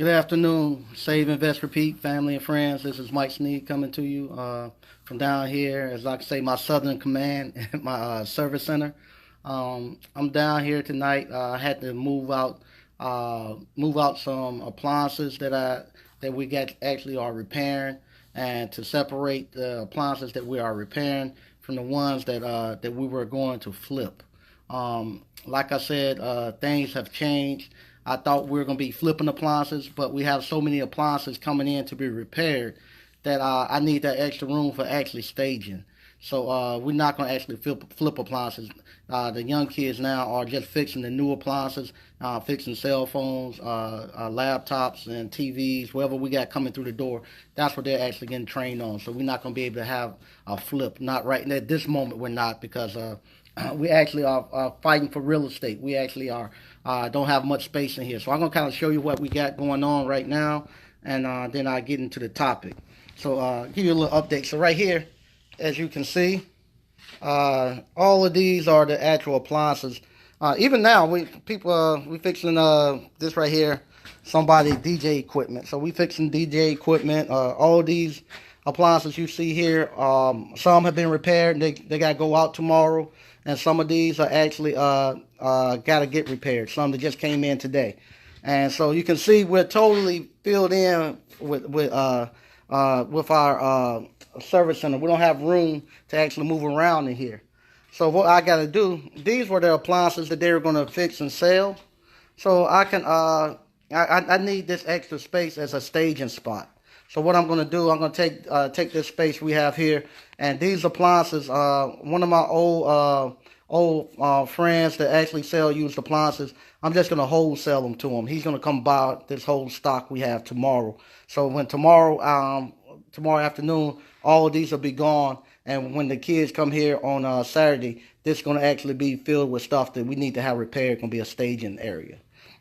Good afternoon, Save, Invest, Repeat, family and friends. This is Mike Sneed coming to you from down here, as I can say, my Southern Command, my service center. I'm down here tonight. I had to move out some appliances that we got actually are repairing, and to separate the appliances that we are repairing from the ones that we were going to flip. Like I said, things have changed. I thought we were going to be flipping appliances, but we have so many appliances coming in to be repaired that I need that extra room for actually staging. So we're not going to actually flip appliances. The young kids now are just fixing the new appliances, fixing cell phones, laptops, and TVs, whatever we got coming through the door. That's what they're actually getting trained on. So we're not going to be able to have a flip. Not right at this moment. We're not, because we actually are fighting for real estate. We actually are don't have much space in here. So I'm going to kind of show you what we got going on right now, and then I'll get into the topic. So give you a little update. So right here, as you can see, all of these are the actual appliances. Even now, we fixing this right here, somebody DJ equipment. So we fixing DJ equipment. All these appliances you see here, some have been repaired. They got to go out tomorrow, and some of these are actually got to get repaired. Some that just came in today, and so you can see we're totally filled in with our service center. We don't have room to actually move around in here. So what I got to do, these were the appliances that they were going to fix and sell. So I can I need this extra space as a staging spot. So what I'm going to do, I'm going to take this space we have here, and these appliances. One of my old friends that actually sell used appliances, I'm just going to wholesale them to him. He's going to come buy this whole stock we have tomorrow. So when tomorrow afternoon, all of these will be gone, and when the kids come here on Saturday, this is going to actually be filled with stuff that we need to have repaired. It's going to be a staging area.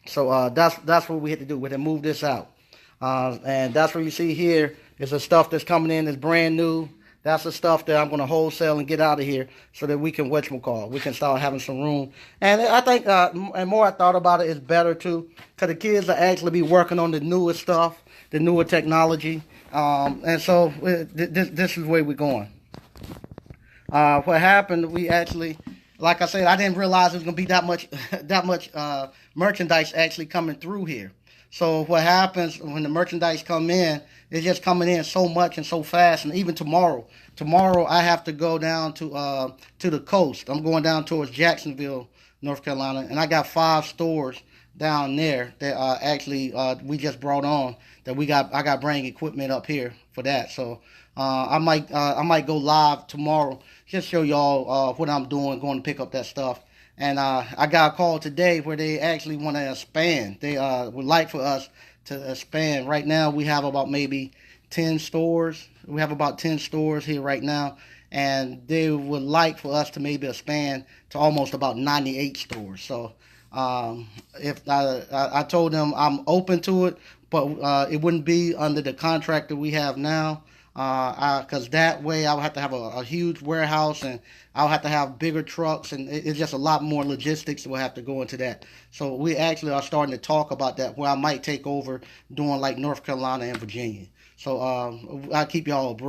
So that's what we had to do. We had to move this out. And that's what you see here is the stuff that's coming in that's brand new. That's the stuff that I'm going to wholesale and get out of here so that we can, we can start having some room. And I think, and more I thought about it, it's better too, because the kids will actually be working on the newer stuff, the newer technology. And so this is where we're going. What happened, we actually, like I said, I didn't realize there was going to be that much merchandise actually coming through here. So what happens when the merchandise come in, it's just coming in so much and so fast. And even tomorrow I have to go down to the coast. I'm going down towards Jacksonville, North Carolina, and I got 5 stores down there that actually we just brought on. That I got to bring equipment up here for that. So I might go live tomorrow, just show y'all what I'm doing, going to pick up that stuff. And I got a call today where they actually want to expand. They would like for us to expand. Right now we have about maybe 10 stores. We have about 10 stores here right now. And they would like for us to maybe expand to almost about 98 stores. So if I told them I'm open to it, but it wouldn't be under the contract that we have now. Because that way I would have to have a huge warehouse, and I'll have to have bigger trucks, and it's just a lot more logistics that will have to go into that. So we actually are starting to talk about that, where I might take over doing like North Carolina and Virginia. So I'll keep y'all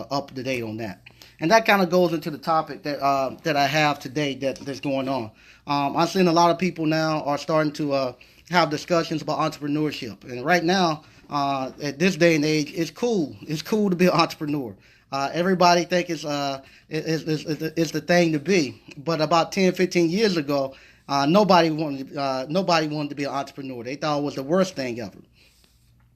up to date on that. And that kind of goes into the topic that I have today that's going on. I'm seeing a lot of people now are starting to have discussions about entrepreneurship, and right now, at this day and age, it's cool. It's cool to be an entrepreneur. Everybody think it's the thing to be. But about 10, 15 years ago, nobody wanted to be an entrepreneur. They thought it was the worst thing ever.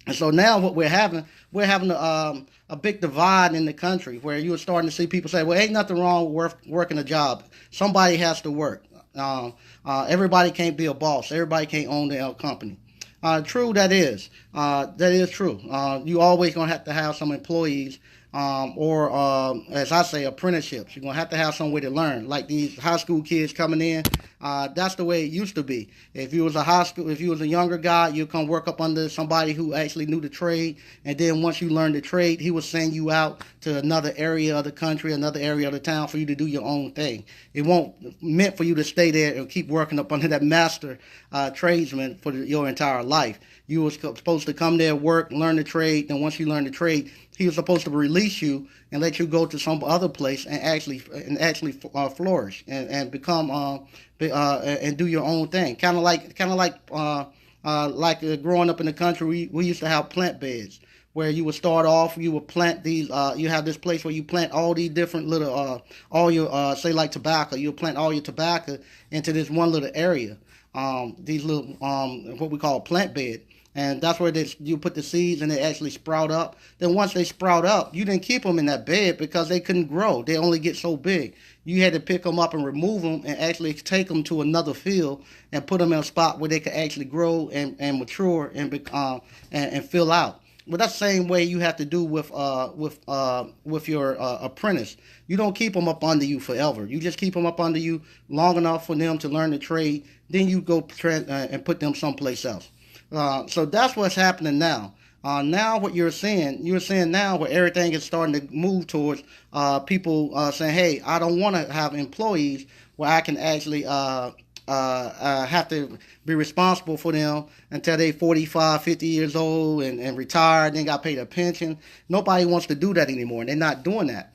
And so now what we're having a big divide in the country, where you're starting to see people say, well, ain't nothing wrong with working a job. Somebody has to work. Everybody can't be a boss. Everybody can't own their own company. True, that is. That is true. You always going to have some employees, or as I say, apprenticeships. You're going to have some way to learn. Like these high school kids coming in, that's the way it used to be. If you was a younger guy, you'd come work up under somebody who actually knew the trade, and then once you learned the trade, he would send you out to another area of the country, another area of the town for you to do your own thing. It won't meant for you to stay there and keep working up under that master tradesman for your entire life. You were supposed to come there, work, learn the trade. Then once you learn the trade, he was supposed to release you and let you go to some other place and actually flourish and become and do your own thing. Like growing up in the country, we used to have plant beds where you would start off, you would plant these, you have this place where you plant all these different little, all your, say like tobacco, you'll plant all your tobacco into this one little area, these little, what we call a plant bed. And that's where you put the seeds and they actually sprout up. Then once they sprout up, you didn't keep them in that bed because they couldn't grow. They only get so big. You had to pick them up and remove them and actually take them to another field and put them in a spot where they could actually grow and mature and fill out. But that's the same way you have to do with your apprentice. You don't keep them up under you forever. You just keep them up under you long enough for them to learn the trade. Then you go and put them someplace else. So that's what's happening now. Now what you're seeing now where everything is starting to move towards people saying, hey, I don't want to have employees where I can actually have to be responsible for them until they 45, 50 years old and retired, then got paid a pension. Nobody wants to do that anymore, and they're not doing that.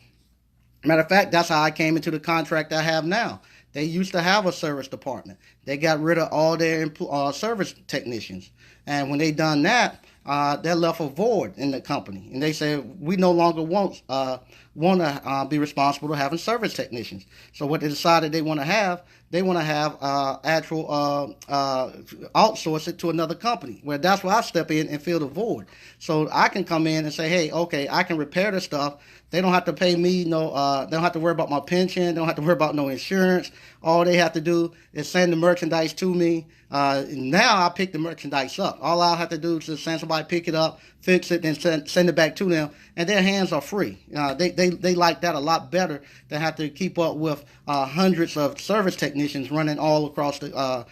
Matter of fact, that's how I came into the contract I have now. They used to have a service department. They got rid of all their service technicians. And when they done that, they left a void in the company. And they said, we no longer want to be responsible for having service technicians. So what they decided they want to have actual outsource it to another company. Where that's where I step in and fill the void. So I can come in and say, hey, okay, I can repair the stuff. They don't have to pay me they don't have to worry about my pension. They don't have to worry about no insurance. All they have to do is send the merchandise to me. Now I pick the merchandise up. All I have to do is just send somebody pick it up, fix it, and send it back to them, and their hands are free. They like that a lot better than have to keep up with hundreds of service technicians running all across the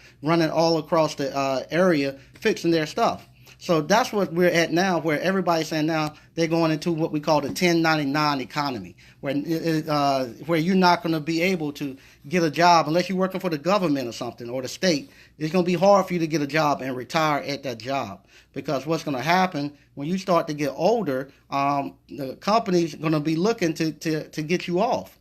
area fixing their stuff. So that's what we're at now, where everybody's saying now they're going into what we call the 1099 economy, where you're not going to be able to get a job unless you're working for the government or something or the state. It's going to be hard for you to get a job and retire at that job, because what's going to happen when you start to get older, the company's going to be looking to get you off.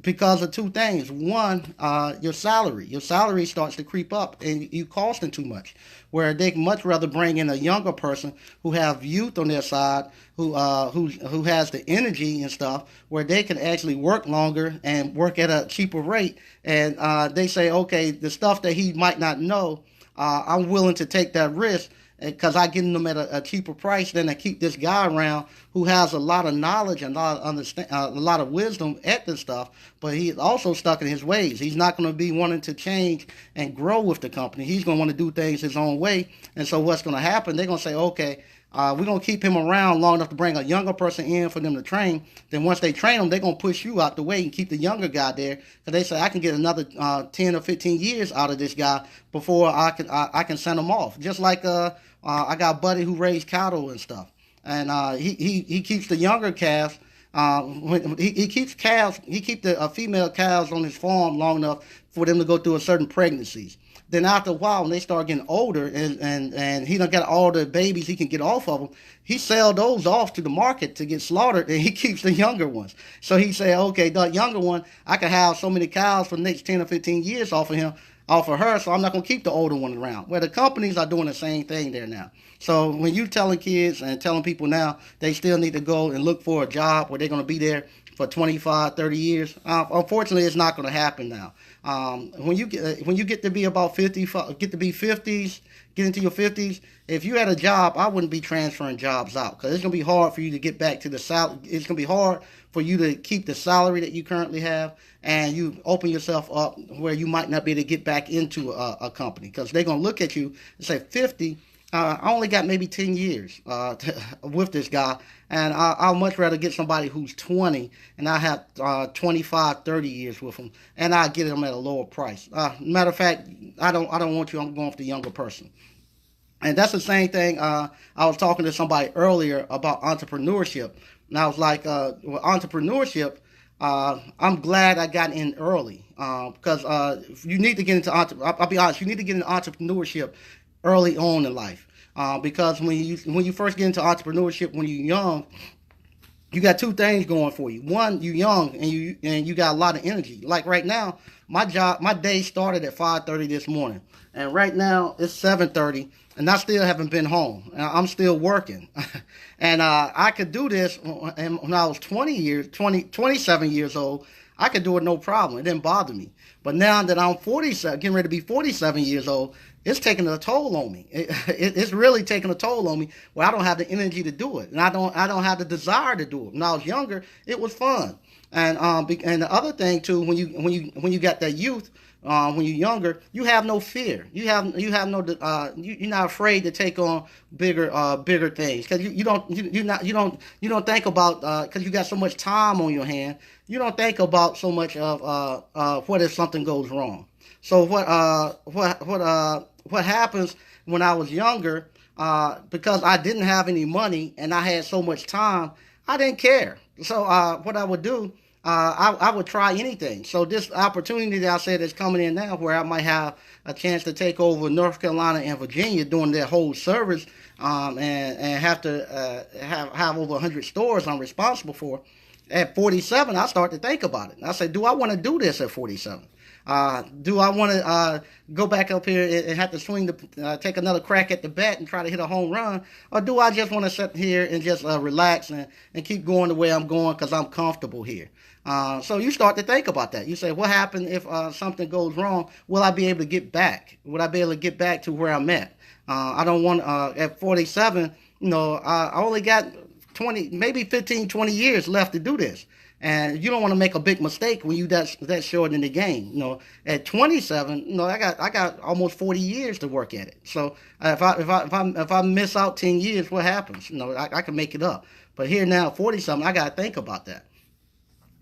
Because of two things. One, your salary. Your salary starts to creep up and you costing too much. Where they much rather bring in a younger person who have youth on their side, who has the energy and stuff, where they can actually work longer and work at a cheaper rate. And they say, okay, the stuff that he might not know, I'm willing to take that risk, because I get them at a cheaper price than to keep this guy around who has a lot of knowledge and a lot of wisdom at this stuff, but he's also stuck in his ways. He's not going to be wanting to change and grow with the company. He's going to want to do things his own way. And so what's going to happen, they're going to say, okay, we're going to keep him around long enough to bring a younger person in for them to train. Then once they train him, they're going to push you out the way and keep the younger guy there. Because they say, I can get another 10 or 15 years out of this guy before I can send him off. Just like I got a buddy who raised cattle and stuff. And he keeps the younger calves. He keeps the female cows on his farm long enough for them to go through a certain pregnancies. Then after a while, when they start getting older and he done got all the babies he can get off of them, he sell those off to the market to get slaughtered, and he keeps the younger ones. So he say, okay, the younger one, I can have so many cows for the next 10 or 15 years off of her, so I'm not going to keep the older one around. Well, the companies are doing the same thing there now. So when you're telling kids and telling people now they still need to go and look for a job where they're going to be there for 25, 30 years, unfortunately, it's not going to happen now. When you get to be about 50, get into your 50s, if you had a job, I wouldn't be transferring jobs out, because it's going to be hard for you to get back to the salary. It's going to be hard for you to keep the salary that you currently have, and you open yourself up where you might not be able to get back into a company, because they're going to look at you and say, 50, I only got maybe 10 years with this guy, and I'll much rather get somebody who's 20 and I have 25, 30 years with him, and I get them at a lower price. Matter of fact, I don't want you. I'm going for the younger person. And that's the same thing. I was talking to somebody earlier about entrepreneurship, and I was like, with entrepreneurship, I'm glad I got in early, because you need to get into I'll be honest, you need to get into entrepreneurship early on in life. Because when you first get into entrepreneurship when you're young, you got two things going for you. One, you young and you got a lot of energy. Like right now, my day started at 5:30 this morning, and right now it's 7:30, and I still haven't been home. I'm still working, and I could do this when I was 27 years old. I could do it no problem. It didn't bother me. But now that I'm 47, getting ready to be 47 years old, it's taking a toll on me. It's really taking a toll on me where I don't have the energy to do it, and I don't have the desire to do it. When I was younger, it was fun, and the other thing too, when you got that youth. When you're younger, you have no fear. You have no you're not afraid to take on bigger things because you don't think about because you got so much time on your hand. You don't think about so much of what if something goes wrong. So what happens when I was younger, because I didn't have any money and I had so much time, I didn't care. So what I would do, I would try anything. So this opportunity that I said is coming in now, where I might have a chance to take over North Carolina and Virginia during their whole service, and have to have over 100 stores I'm responsible for. At 47, I start to think about it. I said, do I want to do this at 47? Do I want to go back up here and have to take another crack at the bat and try to hit a home run? Or do I just want to sit here and just relax and keep going the way I'm going because I'm comfortable here? So you start to think about that. You say, what happened if something goes wrong? Will I be able to get back? Would I be able to get back to where I'm at? I don't want, at 47, I only got 20, maybe 15, 20 years left to do this. And you don't want to make a big mistake when you that short in the game. At 27, I got almost 40 years to work at it. So if I miss out 10 years, what happens? I can make it up. But here now, 40 something, I got to think about that.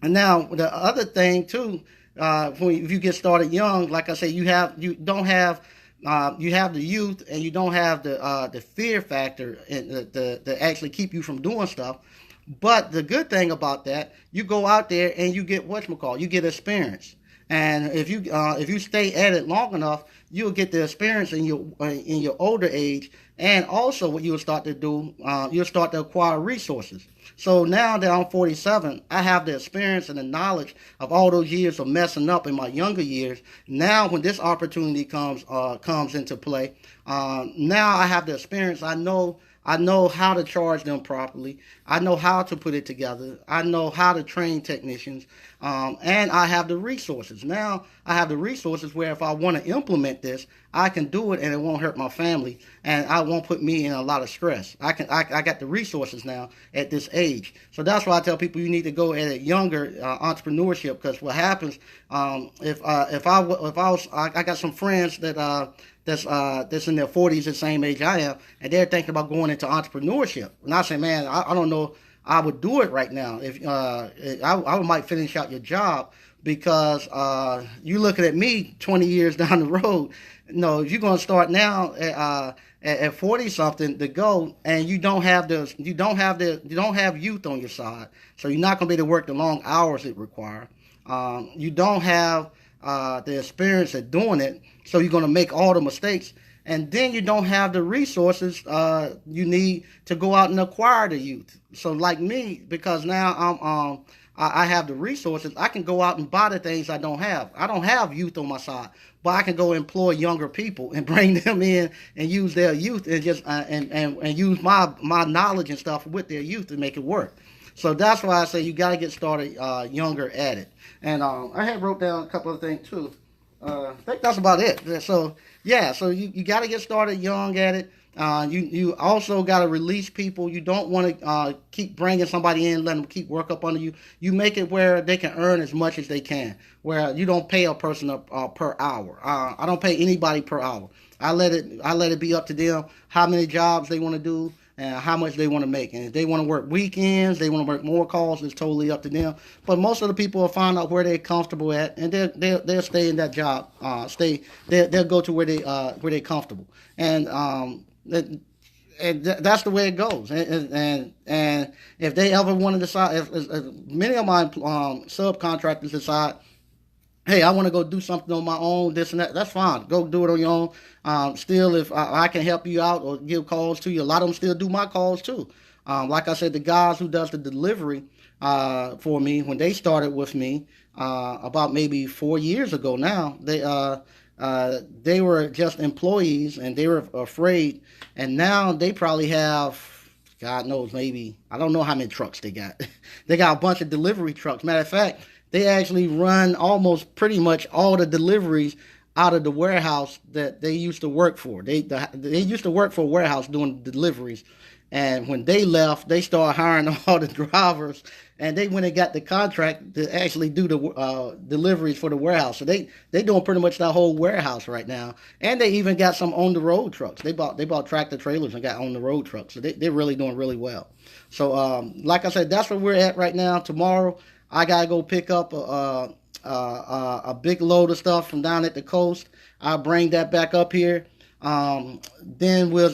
And now the other thing too, if you get started young, like I say, you have the youth and you don't have the fear factor to actually keep you from doing stuff. But the good thing about that, you go out there and you get you get experience. And if you stay at it long enough, you'll get the experience in your older age. And also what you'll start to do, you'll start to acquire resources. So now that I'm 47, I have the experience and the knowledge of all those years of messing up in my younger years. Now when this opportunity comes into play, now I have the experience. I know how to charge them properly. I know how to put it together. I know how to train technicians. And I have the resources. Now I have the resources where if I want to implement this, I can do it and it won't hurt my family and I won't put me in a lot of stress. I got the resources now at this age. So that's why I tell people you need to go at a younger entrepreneurship, because what happens I got some friends that's in their 40s, the same age I am, and they're thinking about going into entrepreneurship. And I say, man, I don't know I would do it right now. If I might finish out your job, because you looking at me 20 years down the road. If you're going to start now at 40 something to go, and you don't have youth on your side, so you're not going to be able to work the long hours it requires. You don't have the experience at doing it, so you're going to make all the mistakes, and then you don't have the resources you need to go out and acquire the youth. So like me, because now I have the resources, I can go out and buy the things I don't have. I don't have youth on my side, but I can go employ younger people and bring them in and use their youth and just and use my knowledge and stuff with their youth to make it work. So that's why I say you got to get started younger at it. And I had wrote down a couple of things too. I think that's about it. So yeah, so you got to get started young at it. You also got to release people. You don't want to keep bringing somebody in, let them keep work up under you. You make it where they can earn as much as they can, where you don't pay a person per hour. I don't pay anybody per hour. I let it be up to them how many jobs they want to do and how much they want to make. And if they want to work weekends, they want to work more calls, it's totally up to them. But most of the people will find out where they're comfortable at, and they'll stay in that job. They'll go to where they're comfortable. And that's the way it goes. And if they ever want to decide, if many of my subcontractors decide hey, I want to go do something on my own, this and that, that's fine. Go do it on your own. Still, if I can help you out or give calls to you, a lot of them still do my calls too. Like I said, the guys who does the delivery for me, when they started with me about maybe 4 years ago now, they were just employees and they were afraid, and now they probably have, God knows, maybe, I don't know how many trucks they got. They got a bunch of delivery trucks. Matter of fact, they actually run almost pretty much all the deliveries out of the warehouse that they used to work for. They used to work for a warehouse doing deliveries, and when they left, they started hiring all the drivers, and they went and got the contract to actually do the deliveries for the warehouse. So they doing pretty much that whole warehouse right now, and they even got some on the road trucks. They bought tractor trailers and got on the road trucks. So they're really doing really well. So like I said, that's where we're at right now. Tomorrow, I gotta go pick up a big load of stuff from down at the coast. I'll bring that back up here. Then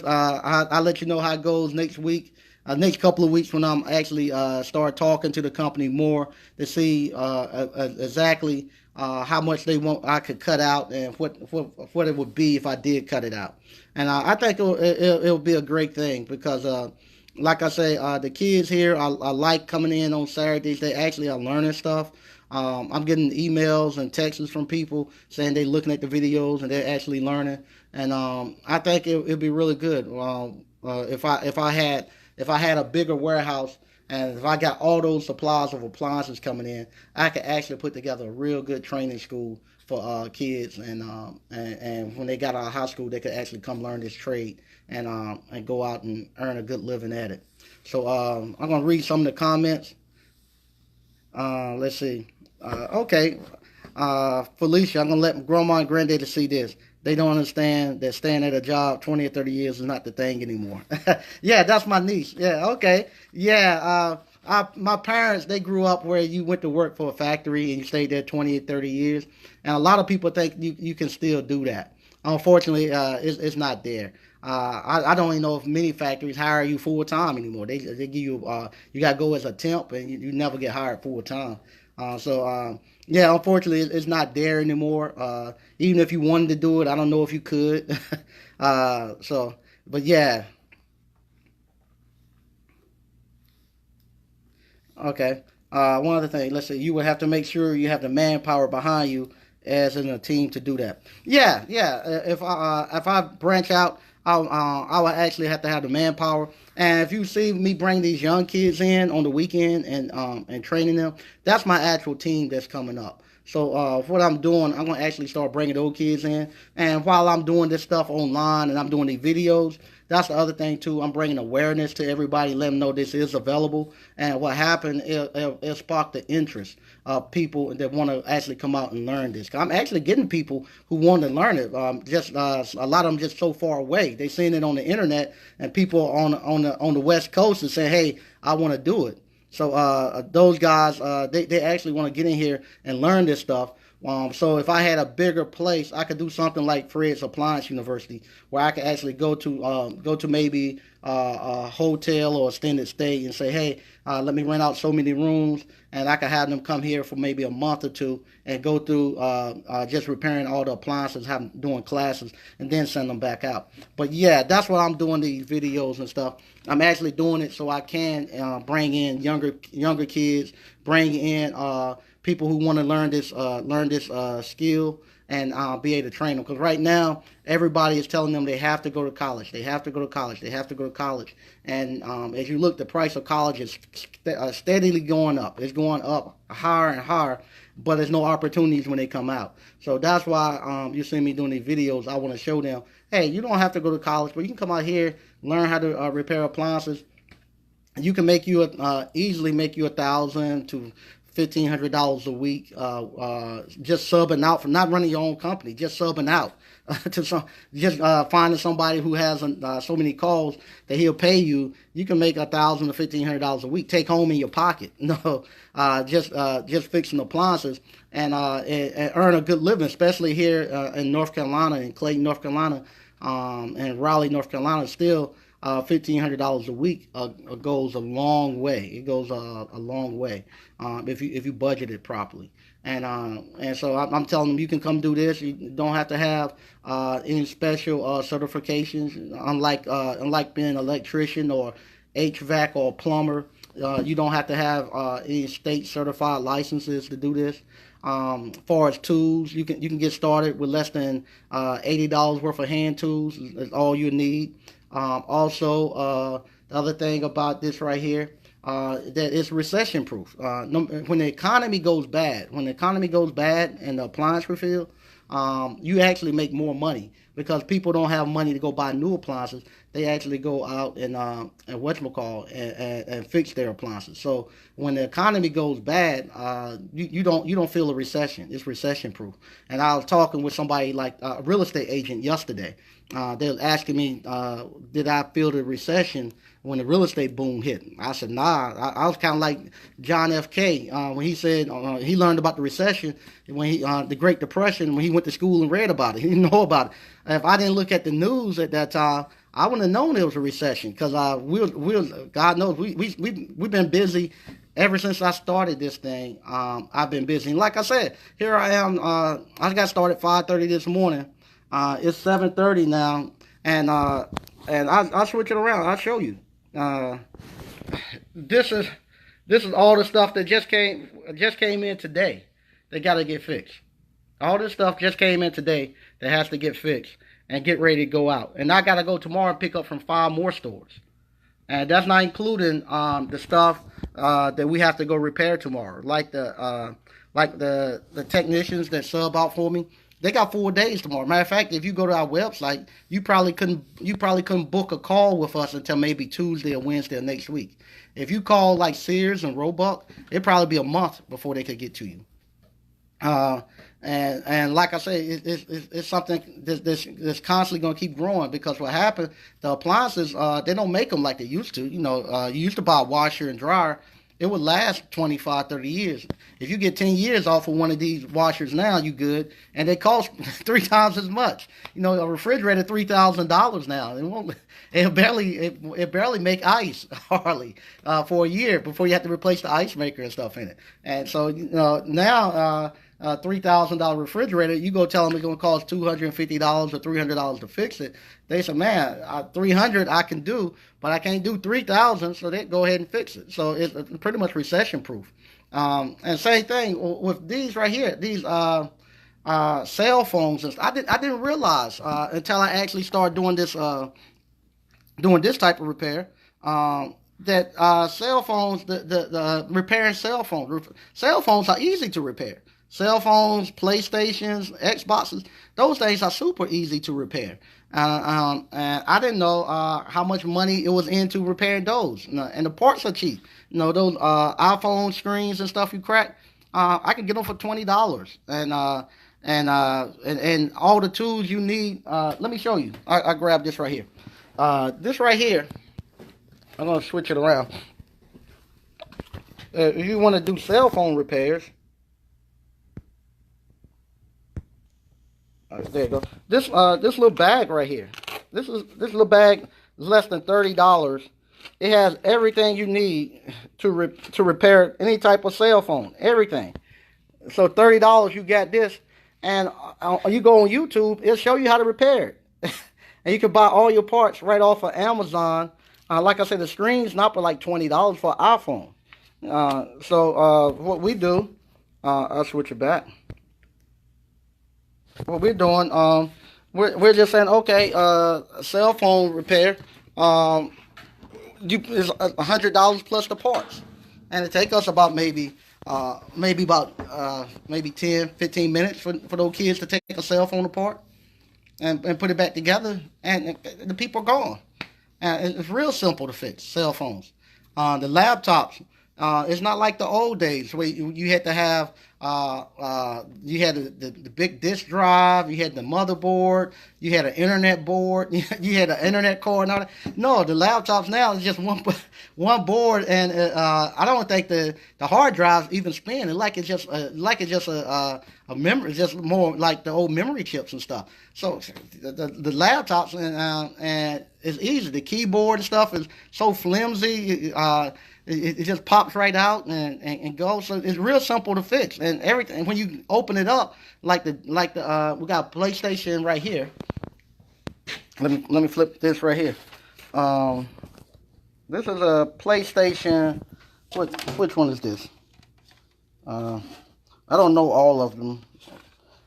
I'll let you know how it goes next week. Next couple of weeks when I'm actually start talking to the company more to see exactly how much they want I could cut out and what it would be if I did cut it out. And I think it'll be a great thing because like I say, the kids here, I like coming in on Saturdays. They actually are learning stuff. I'm getting emails and texts from people saying they're looking at the videos and they're actually learning. And I think it'd be really good if I had a bigger warehouse and if I got all those supplies of appliances coming in, I could actually put together a real good training school for kids, and when they got out of high school, they could actually come learn this trade and go out and earn a good living at it. So I'm gonna read some of the comments. Let's see. Okay, Felicia, I'm gonna let grandma and granddaddy see this. They don't understand that staying at a job 20 or 30 years is not the thing anymore. Yeah, that's my niece. Yeah, okay. Yeah, my parents, they grew up where you went to work for a factory and you stayed there 20 or 30 years. And a lot of people think you can still do that. Unfortunately, it's not there. I don't even know if many factories hire you full time anymore. They give you you got to go as a temp and you never get hired full time. Yeah, unfortunately, it's not there anymore. Even if you wanted to do it, I don't know if you could. But yeah, okay. One other thing, let's say you would have to make sure you have the manpower behind you as in a team to do that. Yeah, yeah. If I branch out, I would actually have to have the manpower. And if you see me bring these young kids in on the weekend and training them, that's my actual team that's coming up. So what I'm doing, I'm gonna actually start bringing those kids in. And while I'm doing this stuff online and I'm doing these videos, that's the other thing too. I'm bringing awareness to everybody, let them know this is available. And what happened, it sparked the interest of people that want to actually come out and learn this. I'm actually getting people who want to learn it. Just a lot of them just so far away. They seen it on the internet, and people on the West Coast are saying, "Hey, I want to do it." So those guys, they actually want to get in here and learn this stuff. So if I had a bigger place, I could do something like Fred's Appliance University, where I could actually go to maybe a hotel or extended stay and say, hey, let me rent out so many rooms, and I could have them come here for maybe a month or two and go through just repairing all the appliances, doing classes, and then send them back out. But yeah, that's what I'm doing these videos and stuff. I'm actually doing it so I can bring in younger kids, bring in people who want to learn this skill and be able to train them. Because right now, everybody is telling them they have to go to college. They have to go to college. They have to go to college. And as you look, the price of college is steadily going up. It's going up higher and higher, but there's no opportunities when they come out. So that's why you see me doing these videos. I want to show them, hey, you don't have to go to college, but you can come out here, learn how to repair appliances. You can easily make you $1,000 to $1,500 a week, just subbing out from not running your own company, just subbing out finding somebody who has so many calls that he'll pay you. You can make $1,000 to $1,500 a week, take home in your pocket. No, just fixing appliances and earn a good living, especially here in North Carolina, in Clayton, North Carolina, and Raleigh, North Carolina. Still, $1,500 a week goes a long way. It goes a long way if you budget it properly. And so I'm telling them you can come do this. You don't have to have any special certifications, unlike being an electrician or HVAC or plumber. You don't have to have any state certified licenses to do this. Far as tools, you can get started with less than $80 worth of hand tools. Is all you need. Also, the other thing about this right here, that it's recession proof. When the economy goes bad, in the appliance field, you actually make more money because people don't have money to go buy new appliances. They actually go out and and fix their appliances. So when the economy goes bad, you don't feel a recession. It's recession proof. And I was talking with somebody like a real estate agent yesterday. They were asking me, did I feel the recession when the real estate boom hit? I said, nah. I was kind of like John F. K. When he said he learned about the recession when the Great Depression, when he went to school and read about it. He didn't know about it. If I didn't look at the news at that time, I wouldn't have known it was a recession because God knows we've been busy ever since I started this thing. I've been busy. And like I said, here I am. I got started at 5:30 this morning. It's 7:30 now, and I'll switch it around. I'll show you. This is all the stuff that just came in today. They got to get fixed. All this stuff just came in today that has to get fixed and get ready to go out. And I got to go tomorrow and pick up from 5 more stores. And that's not including the stuff that we have to go repair tomorrow, like the technicians that sub out for me. They got 4 days tomorrow. Matter of fact, if you go to our website, you probably couldn't book a call with us until maybe Tuesday or Wednesday of next week. If you call like Sears and Roebuck, it'd probably be a month before they could get to you. And like I say, it's something that's constantly going to keep growing because what happened, the appliances, they don't make them like they used to. You used to buy a washer and dryer. It would last 25, 30 years. If you get 10 years off of one of these washers now, you good. And they cost 3 times as much. A refrigerator, $3,000 now. It barely make ice, hardly, for a year before you have to replace the ice maker and stuff in it. And so, now, $3,000 refrigerator, you go tell them it's going to cost $250 or $300 to fix it. They say, man, $300 I can do, but I can't do $3,000, so they go ahead and fix it. So it's pretty much recession proof. And same thing with these right here, these cell phones. I didn't realize until I actually started doing this type of repair. That cell phones, the repairing cell phones are easy to repair. Cell phones, PlayStations, Xboxes, those things are super easy to repair. And I didn't know how much money it was into repairing those. And the parts are cheap. Those iPhone screens and stuff you crack, I can get them for $20. And all the tools you need. Let me show you. I grabbed this right here. This right here, I'm going to switch it around. If you want to do cell phone repairs, there you go. This little bag right here. This little bag is less than $30. It has everything you need to repair any type of cell phone. Everything. So $30 you got this, and you go on YouTube, it'll show you how to repair it. And you can buy all your parts right off of Amazon. Like I said, the screen's not for like $20 for an iPhone. So what we do, I'll switch it back. What we're doing, we're just saying, okay, cell phone repair, is $100 plus the parts, and it take us about maybe 10, 15 minutes for those kids to take a cell phone apart and put it back together, and the people are gone. And it's real simple to fix cell phones. The laptops, it's not like the old days where you had to have you had the big disk drive, you had the motherboard, you had an internet board, you had an internet cord and all that. No, the laptops now is just one board, and I don't think the hard drives even spin. It's just a memory, just more like the old memory chips and stuff. So the laptops and it's easy. The keyboard and stuff is so flimsy. it just pops right out and goes. So it's real simple to fix and everything. When you open it up, we got PlayStation right here. Let me flip this right here. Um, this is a PlayStation. Which one is this? Uh, I don't know all of them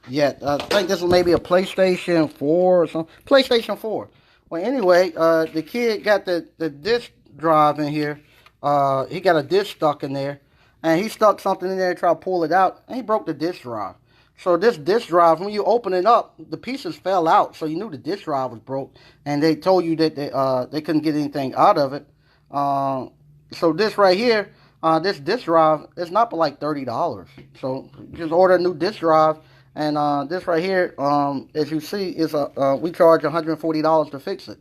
yet. I think this is maybe a PlayStation 4 or something. PlayStation 4. Well, anyway, the kid got the disc drive in here. He got a disc stuck in there, and he stuck something in there to try to pull it out, and he broke the disc drive. So this disc drive, when you open it up, the pieces fell out, so you knew the disc drive was broke, and they told you that they couldn't get anything out of it. So this right here, this disc drive, it's not but like $30. So just order a new disc drive. And this right here, as you see, is we charge $140 to fix it.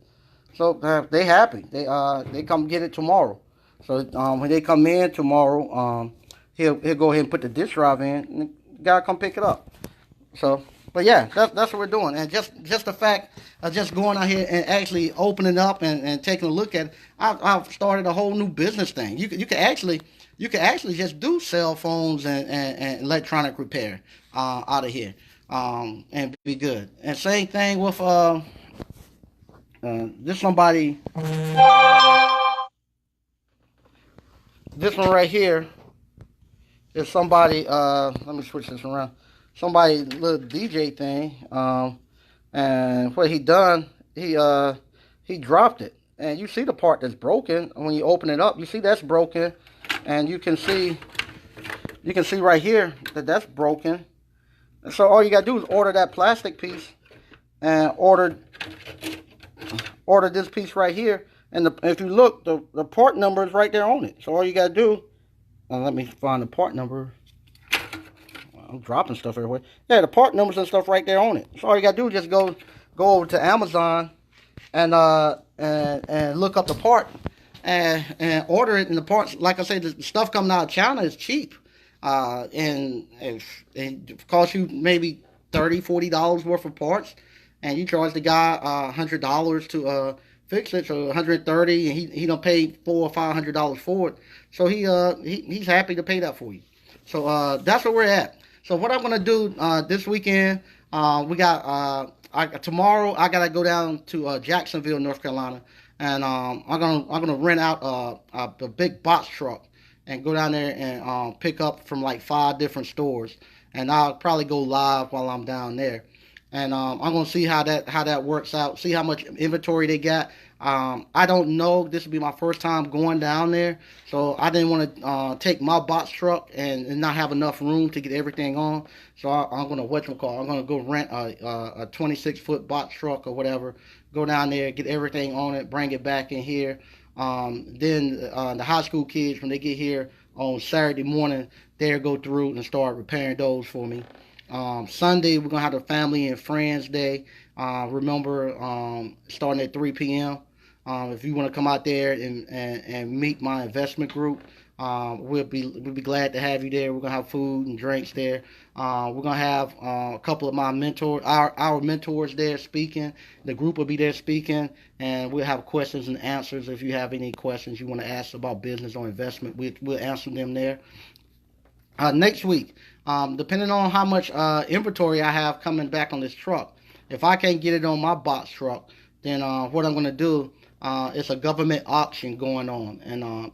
So they happy. They come get it tomorrow. So when they come in tomorrow, he'll go ahead and put the disc drive in, and the guy come pick it up. So, but yeah, that's what we're doing. And just the fact of just going out here and actually opening up and taking a look at it, I've started a whole new business thing. You can actually just do cell phones and electronic repair out of here and be good. And same thing with this somebody. This one right here is somebody. Let me switch this around. Somebody little DJ thing. And what he done, he dropped it. And you see the part that's broken when you open it up. You see that's broken, and you can see right here that that's broken. So all you gotta do is order that plastic piece, and order this piece right here. And if you look, the part number is right there on it. So all you gotta do, let me find the part number. I'm dropping stuff everywhere. Yeah, the part numbers and stuff right there on it. So all you gotta do is just go over to Amazon and look up the part and order it. And the parts, like I said, the stuff coming out of China is cheap. And it costs you maybe $30-$40 worth of parts, and you charge the guy $100 to fix it, so $130, and he don't pay $400 or $500 for it. So he's happy to pay that for you. So that's where we're at. So what I'm gonna do this weekend, we got tomorrow I gotta go down to Jacksonville, North Carolina, and I'm gonna rent out a big box truck and go down there and pick up from like 5 different stores, and I'll probably go live while I'm down there, and I'm gonna see how that works out, see how much inventory they got. I don't know. This will be my first time going down there, so I didn't want to take my box truck and not have enough room to get everything on. So I'm gonna I'm gonna go rent a 26-foot box truck or whatever. Go down there, get everything on it, bring it back in here. Then the high school kids, when they get here on Saturday morning, they'll go through and start repairing those for me. Sunday, we're going to have the family and friends day. Remember, starting at 3 p.m. If you want to come out there and meet my investment group, we'll be glad to have you there. We're going to have food and drinks there. We're going to have a couple of my mentors, our mentors there speaking. The group will be there speaking, and we'll have questions and answers. If you have any questions you want to ask about business or investment, we'll answer them there. Next week, depending on how much inventory I have coming back on this truck, if I can't get it on my box truck, then what I'm going to do, it's a government auction going on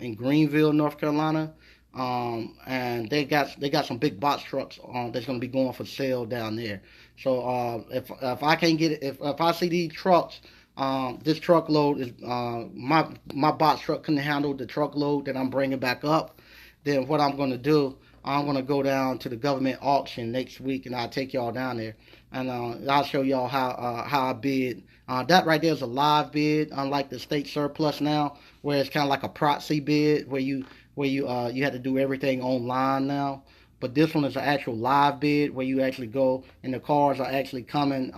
in Greenville, North Carolina, and they got some big box trucks that's going to be going for sale down there. So if I can't get it, if I see these trucks, this truckload is my box truck couldn't handle the truckload that I'm bringing back up, then what I'm going to do, I'm going to go down to the government auction next week, and I'll take y'all down there, and I'll show y'all how I bid. That right there is a live bid, unlike the state surplus now, where it's kind of like a proxy bid, where you have to do everything online now. But this one is an actual live bid, where you actually go, and the cars are actually coming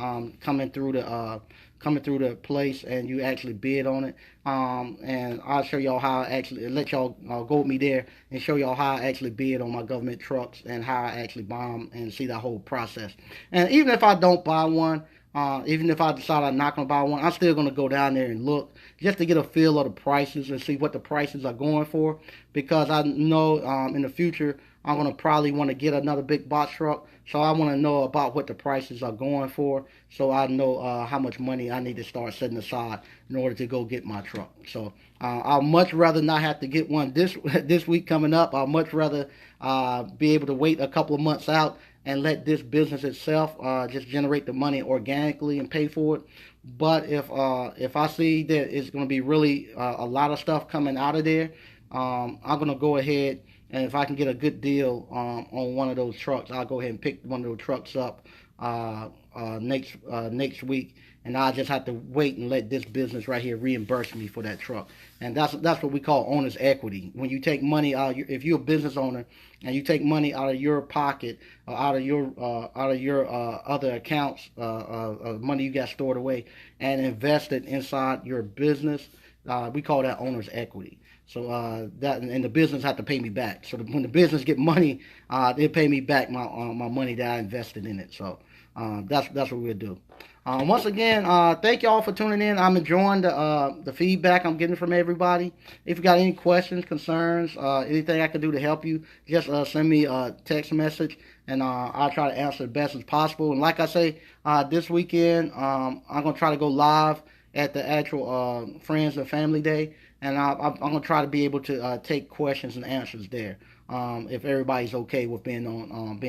through the place, and you actually bid on it. And I'll show y'all how I actually let y'all go with me there and show y'all how I actually bid on my government trucks and how I actually buy them and see that whole process. And even if I don't buy one, Even if I decide I'm not going to buy one, I'm still going to go down there and look just to get a feel of the prices and see what the prices are going for. Because I know in the future I'm going to probably want to get another big box truck. So I want to know about what the prices are going for, so I know how much money I need to start setting aside in order to go get my truck. So I'll much rather not have to get one this week coming up. I'll much rather be able to wait a couple of months out and let this business itself just generate the money organically and pay for it. But if I see that it's going to be really a lot of stuff coming out of there, I'm going to go ahead, and if I can get a good deal on one of those trucks, I'll go ahead and pick one of those trucks up next week, and I just have to wait and let this business right here reimburse me for that truck. And that's what we call owner's equity. When you take money out, if you're a business owner and you take money out of your pocket or out of your other accounts, money you got stored away, and invest it inside your business, we call that owner's equity. So that, and the business have to pay me back. So when the business get money, they pay me back my money that I invested in it. So that's what we'll do. Once again, thank y'all for tuning in. I'm enjoying the feedback I'm getting from everybody. If you got any questions, concerns, anything I can do to help you, just send me a text message, and I'll try to answer the best as possible. And like I say, this weekend, I'm going to try to go live at the actual Friends and Family Day, and I'm going to try to be able to take questions and answers there. If everybody's okay with being on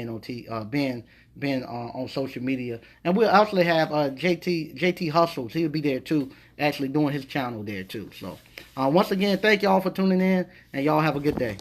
social media. And we'll actually have JT Hustles. He'll be there too, actually doing his channel there too. So once again, thank y'all for tuning in, and y'all have a good day.